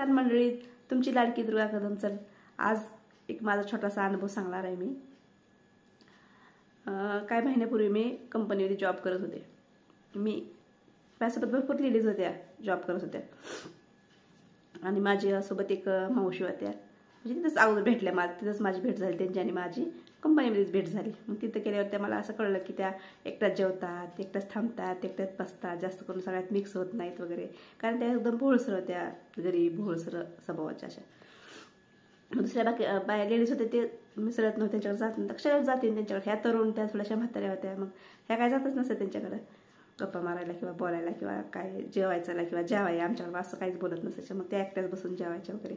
नमस्कार मंडळी, तुमची लाडकी दुर्गा कदम. चल आज एक माझा छोटासा अनुभव सांगणार आहे मी. काही महिन्यापूर्वी मी कंपनीमध्ये जॉब करत होते. माझ्यासोबत भरपूर लेडीज होत्या, जॉब करत होत्या आणि माझ्यासोबत एक मावशी होत्या. म्हणजे तिथंच अगोदर भेटल्या, तिथंच माझी भेट झाली त्यांची आणि माझी कंपनीमध्येच भेट झाली. मग तिथं केल्यावर त्या मला असं कळलं की त्या एकट्याच जेवतात, एकट्याच थांबतात, एकट्याच बसतात, जास्त करून सगळ्यात मिक्स होत नाहीत वगैरे. कारण त्या एकदम भोळसर होत्या, गरीब भोळसर स्वभावाच्या अशा. दुसऱ्या बाकी लेडीज होते ते मिसळत नव्हते त्यांच्याकडे, जात कशाला जातील त्यांच्याकडे. ह्या तरुण त्या थोड्याशा म्हाताऱ्या होत्या, मग ह्या काय जातच नसतं त्यांच्याकडे गप्पा मारायला किंवा बोलायला किंवा काय जेवायचाला किंवा जेवायला आमच्याकडे असं काहीच बोलत नसायचं. मग त्या एकट्याच बसून जेवायच्या वगैरे.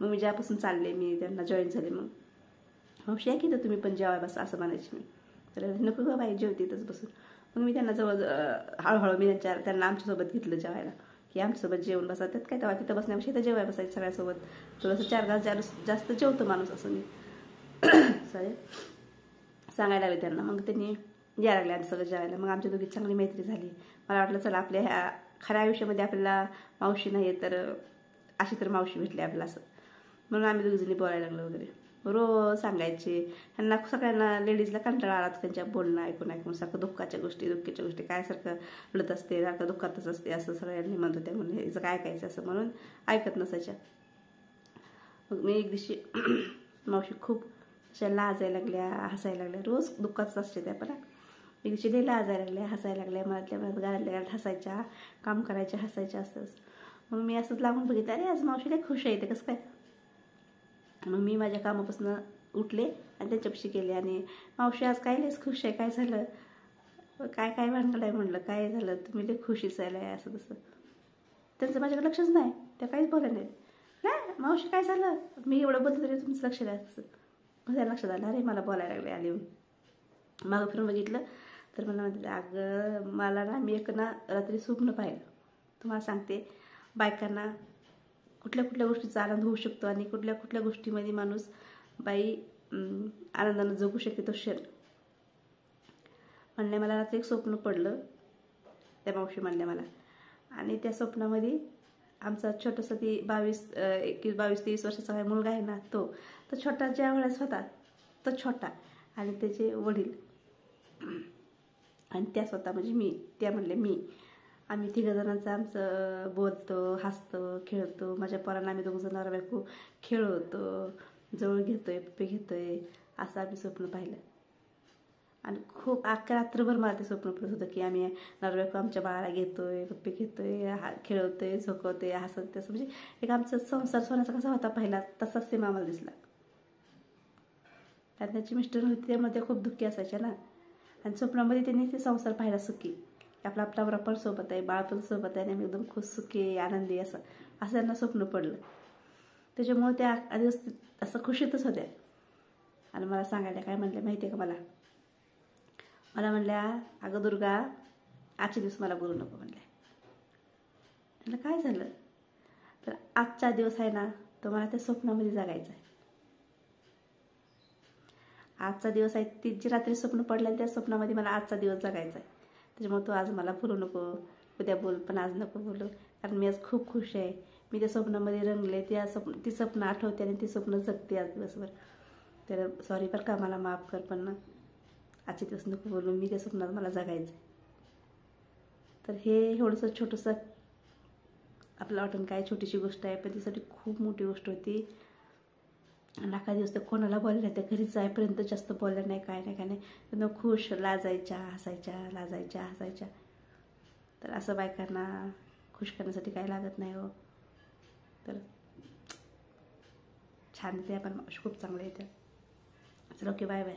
मग मी ज्यापासून चालले मी त्यांना जॉईन झाले. मग मावशी या की तर तुम्ही पण जेवाय बसा असं म्हणायची मी. तर नको ग बाई जेवते इथंच बसून. मग मी त्यांना जवळ हळूहळू मी त्यांना आमच्यासोबत घेतलं जेवायला की आमच्यासोबत जेवण बसा. त्यात काय तेव्हा तिथं बसण्यापेक्षा इथं जेवाय बसायचं सगळ्यासोबत. थोडंसं 4 घास जास्त जेवतो माणूस असं मी सॉरी सांगायला लागले त्यांना. मग त्यांनी यायला लागले आणि सगळं जेवायला. मग आमच्या दोघी चांगली मैत्री झाली. मला वाटलं चला आपल्या ह्या खऱ्या आयुष्यामध्ये आपल्याला मावशी नाही आहे तर अशी तर मावशी भेटली आपल्याला असं. म्हणून आम्ही दोघीजणी बोलायला लागलो वगैरे. रोज सांगायचे त्यांना. सगळ्यांना लेडीजला कंटाळा आला त्यांच्या बोलणं ऐकून सारखं दुःखाच्या गोष्टी काय सारखं लढत असते, सारखं दुःखातच असते असं सगळ्यांनी म्हणत होत्या. म्हणून हिचं काय ऐकायचं असं म्हणून ऐकत नसायच्या. मग मी एक दिवशी मावशी खूप अशा लाजायला लागल्या, हसायला लागल्या. रोज दुःखातच असते त्या. पण एक दिवशी लई लाजायला लागल्या, हसायला लागल्या. मनातल्या घरातल्या हसायच्या, काम करायच्या, हसायच्या असंच. मग मी असंच लागून बघितलं, अरे आज मावशीला खुश आहे ते कसं काय. मग मी माझ्या कामापासून उठले आणि त्यांच्यापाशी गेले आणि मावशी आज काय लईच खुश आहे, काय झालं, काय भांडलं आहे म्हणलं, काय झालं तुम्ही लई खुश दिसायला आहे असं तसं. त्यांचं माझ्याकडे लक्षच नाही, त्या काहीच बोलल्या नाहीत. नाही मावशी काय झालं, मी एवढं बोलतो तरी तुमचं लक्ष द्या असं. मग त्या लक्षात आलं, अरे मला बोलायला लागले. आले मागं फिरून बघितलं तर मला म्हणते, अगं मला ना मी एक ना रात्री स्वप्न पाहिलं. तुम्हाला सांगते बायकांना कुठल्या गोष्टीचा आनंद होऊ शकतो आणि कुठल्या गोष्टीमध्ये माणूस बाई आनंदानं जगू शकते तो क्षण. म्हणले मला रात्री एक स्वप्न पडलं, त्या मावशी म्हणल्या मला. आणि त्या स्वप्नामध्ये आमचा छोटासा ती 22-23 वर्षाचा मुलगा आहे ना, तो छोटा ज्या वेळेस होता तो छोटा आणि त्याचे वडील आणि त्या स्वतः म्हणजे त्या म्हणले आम्ही 3 जणांचं आमचं बोलतो, हसतो, खेळतो. माझ्या पोरांना आम्ही 2 जण बायको खेळवतो, जवळ घेतोय, पप्पे घेतोय असं आम्ही स्वप्न पाहिलं. आणि खूप अख्ख्या रात्रभर मला ते स्वप्न पडत होतं की आम्ही नवरा आमच्या बाळाला घेतोय, पप्पे घेतोय, खेळवतोय, झोकवतोय, हसत तसं. म्हणजे एक आमचा संसार सोन्याचा कसा होता पहिला तसाच सेम आम्हाला दिसला. आणि त्याची मिस्टर होती त्यामध्ये खूप दुःखी असायच्या ना. आणि स्वप्नामध्ये त्यांनी ते संसार पाहिला सुखी. आपला नवरा पण सोबत आहे, बाळ पण सोबत आहे आणि आम्ही एकदम खुश सुखी आनंदी असं त्यांना स्वप्न पडलं. त्याच्यामुळे त्या आधी असं खुशीतच होत्या. आणि मला सांगायला काय म्हणल्या माहिती आहे का, मला म्हणल्या, अगं दुर्गा आजचे दिवस मला बोलू नको म्हणल्या. म्हटलं काय झालं, तर आजचा दिवस आहे ना तो मला त्या स्वप्नामध्ये जगायचा आहे. आजचा दिवस आहे, ती जी रात्री स्वप्न पडलं त्या स्वप्नामध्ये मला आजचा दिवस जगायचा आहे. त्याच्यामुळे तू आज मला बोलू नको, उद्या बोल पण आज नको बोलू. कारण मी आज खूप खुश आहे, मी त्या स्वप्नामध्ये रंगले, ती स्वप्न आठवते आणि ती स्वप्न जगते आज दिवसभर. तर सॉरी बरं का, मला माफ कर, पण ना आजचे दिवस नको बोलू, मी त्या स्वप्नात मला जगायचं आहे. तर हे एवढंसं छोटंसं आपलं वाटून काय छोटीशी गोष्ट आहे, पण तिसाठी खूप मोठी गोष्ट होती. आणि अख्खा दिवस तर कोणाला बोलल्या नाही, त्या घरी जायपर्यंत जास्त बोलल्या नाही, काय नाही. त्यांना खुश लाजायच्या, हसायच्या. तर असं बायकांना खुश करण्यासाठी काय लागत नाही हो. तर छान येते, आपण खूप चांगलं येते. चला ओके, बाय बाय.